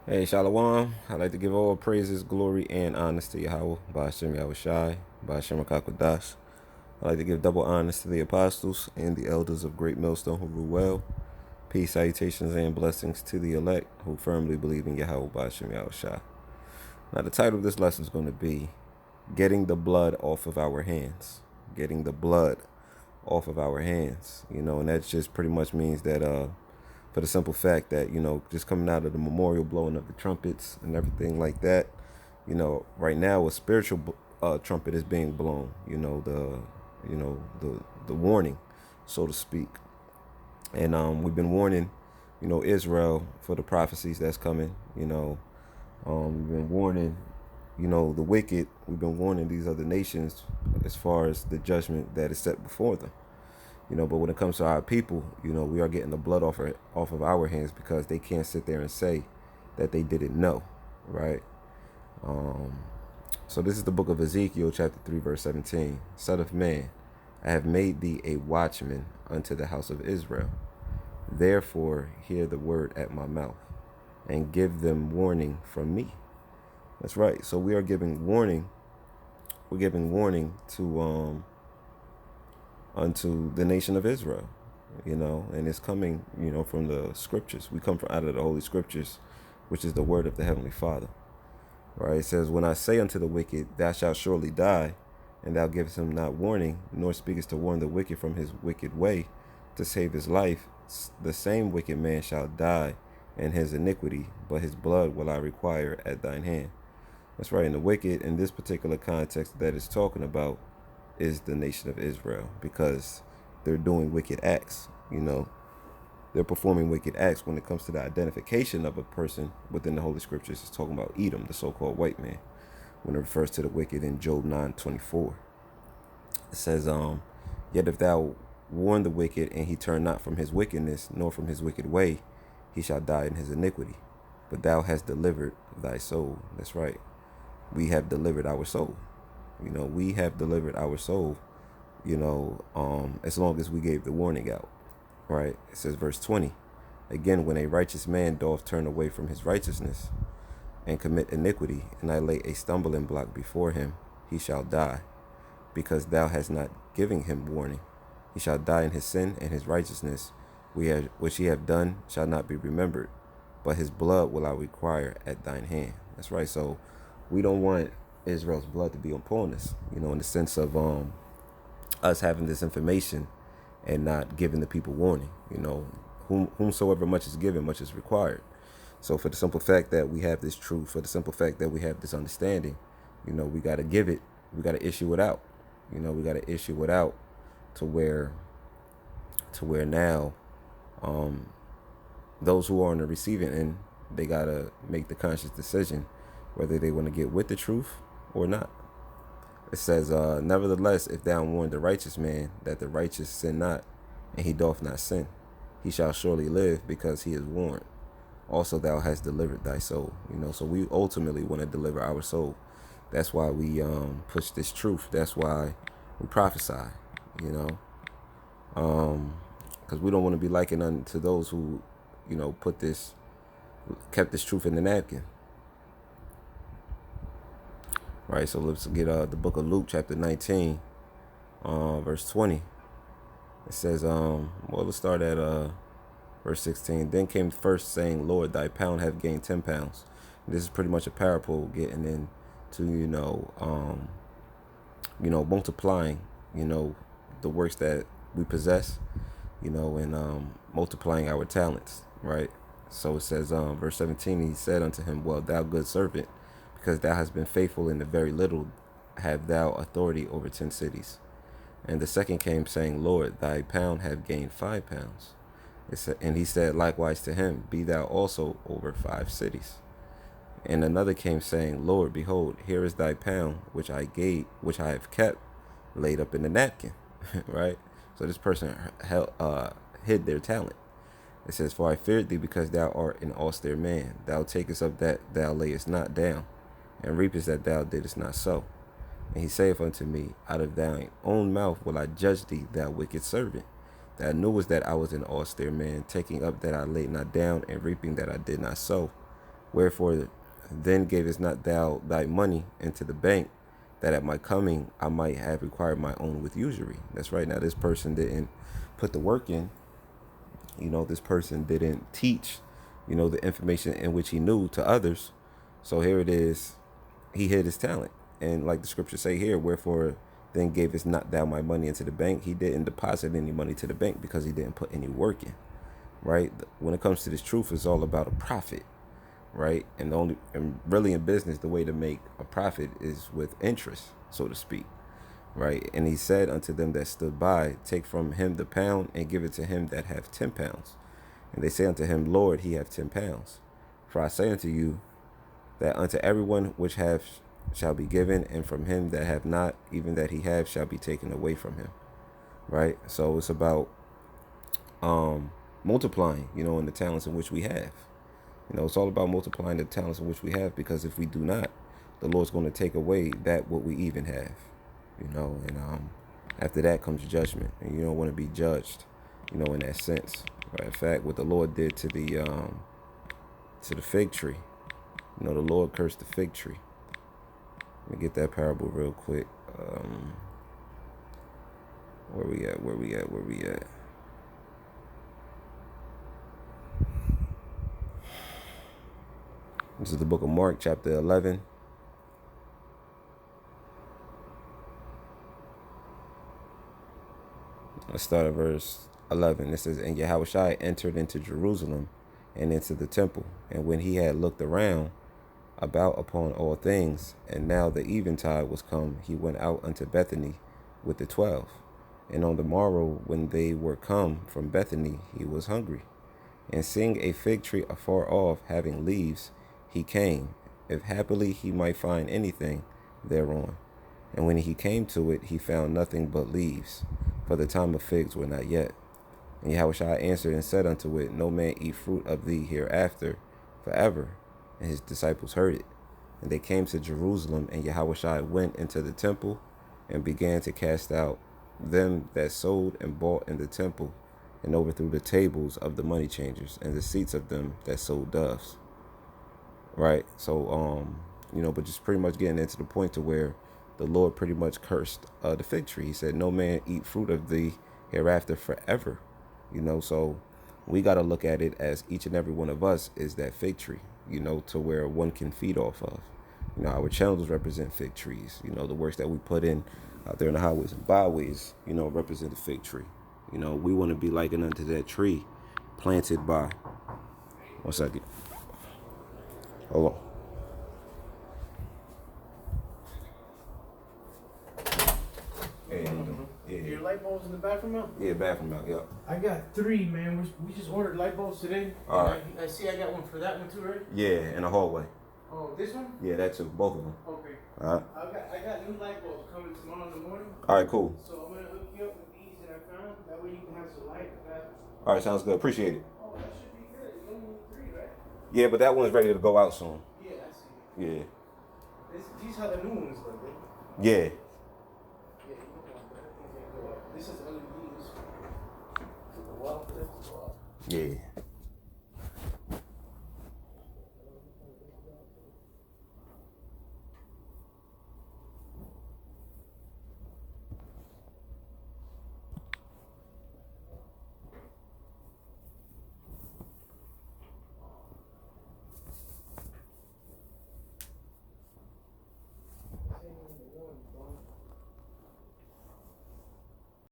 Hey, Shalom. I'd like to give all praises, glory, and honors to Yahweh, Ba'ashem Yahushai, Ba'ashem Akakwadash. I'd like to give double honors to the apostles and the elders of Great Millstone who rule well. Peace, salutations, and blessings to the elect who firmly believe in Yahweh, Ba'ashem Yahushai. Now, the title of this lesson is going to be Getting the Blood Off of Our Hands. Getting the blood off of our hands. And that just pretty much means that for the simple fact that, just coming out of the memorial blowing of the trumpets and everything like that, right now a spiritual trumpet is being blown, the warning, so to speak. And we've been warning, Israel for the prophecies that's coming. We've been warning, the wicked. We've been warning these other nations as far as the judgment that is set before them. But when it comes to our people, we are getting the blood off of our hands because they can't sit there and say that they didn't know, right? So this is the book of Ezekiel, chapter 3, verse 17. Son of man, I have made thee a watchman unto the house of Israel. Therefore, hear the word at my mouth, and give them warning from me. That's right. So we are giving warning. We're giving warning to unto the nation of Israel, and it's coming, from the scriptures. We come from out of the holy scriptures, which is the word of the heavenly Father. Right? It says, when I say unto the wicked, thou shalt surely die, and thou givest him not warning, nor speakest to warn the wicked from his wicked way, to save his life, the same wicked man shall die in his iniquity, but his blood will I require at thine hand. That's right. And the wicked in this particular context that it's talking about is the nation of Israel, because they're doing wicked acts. They're performing wicked acts when it comes to the identification of a person within the Holy Scriptures. It's talking about Edom, the so-called white man, when it refers to the wicked in Job 9:24. It says, yet if thou warn the wicked, and he turn not from his wickedness, nor from his wicked way, he shall die in his iniquity. But thou hast delivered thy soul. That's right. We have delivered our soul. We have delivered our soul, as long as we gave the warning out. Right? It says, verse 20. Again, when a righteous man doth turn away from his righteousness and commit iniquity, and I lay a stumbling block before him, he shall die, because thou hast not given him warning. He shall die in his sin, and his righteousness, which he have done, shall not be remembered, but his blood will I require at thine hand. That's right. So we don't want Israel's blood to be upon us, in the sense of us having this information and not giving the people warning. Whomsoever much is given, much is required. So for the simple fact that we have this truth, for the simple fact that we have this understanding, we got to give it, we got to issue it out. We got to issue it out to where now those who are on the receiving end, they got to make the conscious decision whether they want to get with the truth or not. It says, nevertheless, if thou warn the righteous man that the righteous sin not, and he doth not sin, he shall surely live, because he is warned. Also thou hast delivered thy soul. So we ultimately want to deliver our soul. That's why we push this truth. That's why we prophesy, because we don't want to be likened unto those who, kept this truth in the napkin. Right, so let's get the book of Luke, chapter 19, verse 20. It says, let's start at verse 16. Then came first, saying, Lord, thy pound hath gained 10 pounds. And this is pretty much a parable getting into, multiplying, the works that we possess, and multiplying our talents, right? So it says, verse 17, he said unto him, well, thou good servant, because thou hast been faithful in the very little, have thou authority over 10 cities. And the second came, saying, Lord, thy pound have gained 5 pounds. And he said likewise to him, be thou also over 5 cities. And another came, saying, Lord, behold, here is thy pound, which I have kept, laid up in the napkin. Right? So this person hid their talent. It says, for I feared thee, because thou art an austere man. Thou takest up that thou layest not down, and reapest that thou didst not sow. And he saith unto me, out of thine own mouth will I judge thee, thou wicked servant. Thou knewest that I was an austere man, taking up that I laid not down, and reaping that I did not sow. Wherefore then gavest not thou thy money into the bank, that at my coming I might have required my own with usury? That's right. Now this person didn't put the work in. This person didn't teach, the information in which he knew to others. So here it is. He hid his talent. And like the scriptures say here, wherefore then gavest not thou my money into the bank. He didn't deposit any money to the bank because he didn't put any work in. Right. When it comes to this truth, it's all about a profit. Right. And really in business, the way to make a profit is with interest, so to speak. Right. And he said unto them that stood by, take from him the pound and give it to him that hath 10 pounds. And they say unto him, Lord, he hath 10 pounds. For I say unto you that unto everyone which hath shall be given, and from him that hath not, even that he have shall be taken away from him. Right. So it's about multiplying, in the talents in which we have. It's all about multiplying the talents in which we have, because if we do not, the Lord's going to take away that what we even have. And after that comes judgment, and you don't want to be judged, in that sense. Right? In fact, what the Lord did to the fig tree, the Lord cursed the fig tree. Let me get that parable real quick. Where we at? This is the book of Mark, chapter 11. Let's start at verse 11. It says, and Yahushua entered into Jerusalem and into the temple. And when he had looked around about upon all things, and now the eventide was come, he went out unto Bethany with the 12. And on the morrow, when they were come from Bethany, he was hungry. And seeing a fig tree afar off, having leaves, he came, if happily he might find anything thereon. And when he came to it, he found nothing but leaves, for the time of figs were not yet. And Yahushua answered and said unto it, no man eat fruit of thee hereafter forever. And his disciples heard it. And they came to Jerusalem, and Yahushua went into the temple and began to cast out them that sold and bought in the temple, and overthrew the tables of the money changers and the seats of them that sold doves. Right. So, but just pretty much getting into the point to where the Lord pretty much cursed the fig tree. He said, no man eat fruit of thee hereafter forever. So we got to look at it as each and every one of us is that fig tree, to where one can feed off of. Our channels represent fig trees. The works that we put in out there in the highways and byways, represent the fig tree. We want to be likened unto that tree planted by. One second. Hold on. Your light bulbs in the bathroom out? Yeah, bathroom out, yeah. I got 3, man. We just ordered light bulbs today. All right. I see I got one for that one too, right? Yeah, in the hallway. Oh, this one? Yeah, that too. Both of them. Okay. All right. I got new light bulbs coming tomorrow in the morning. All right, cool. So I'm going to hook you up with these that I found. That way you can have some light in the bathroom. All right, sounds good. Appreciate it. Oh, that should be good. You only need 3, right? Yeah, but that one's ready to go out soon. Yeah, I see. Yeah. These are the new ones, like that. Yeah. Yeah, you don't want that. This is LED. This is the wall. Yeah.